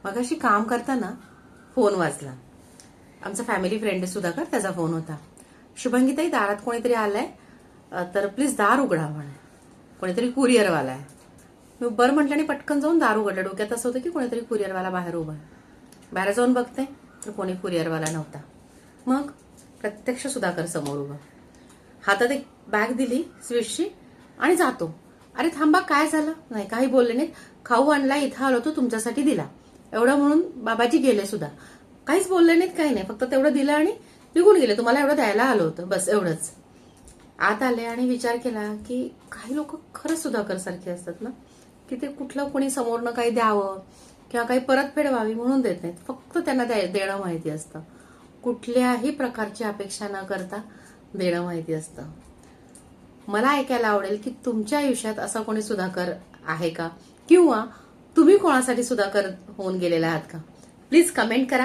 मगाशी काम करताना फोन वाजला. आमचा फॅमिली फ्रेंड आहे सुधाकर, त्याचा फोन होता. शुभंगीताई, दारात कोणीतरी आलाय, तर प्लीज दार उघडा म्हणे. कोणीतरी कुरिअरवाला आहे. मी बरं म्हटलं आणि पटकन जाऊन दार उघडलं. डोक्यात असं होतं की कोणीतरी कुरिअरवाला बाहेर उभा आहे. बाहेर जाऊन बघते तर कोणी कुरिअरवाला नव्हता. मग प्रत्यक्ष सुधाकर समोर उभा. हातात एक बॅग दिली स्वीटची आणि जातो. अरे थांबा, काय झालं? नाही, काही बोलले नाहीत. खाऊ आणला, इथं आलो तो तुमच्यासाठी दिला, एवढं म्हणून बाबाजी गेले सुद्धा. काहीच बोलले नाहीत, काही नाही, फक्त तेवढं दिलं आणि निघून गेले. तुम्हाला एवढं द्यायला आलं होतं, बस एवढंच. आत आले आणि विचार केला की काही लोक खरंच सुधाकर सारखे असतात ना, की ते कुठलं कोणी समोरनं काही द्यावं किंवा काही परतफेड व्हावी म्हणून देत नाहीत. फक्त त्यांना देणं माहिती असतं. कुठल्याही प्रकारची अपेक्षा न करता देणं माहिती असतं. मला ऐकायला आवडेल की तुमच्या आयुष्यात असा कोणी सुधाकर आहे का, किंवा तुम्ही कोणासाठी सुधाकर होऊन गेलेला आहात का? प्लीज कमेंट करा.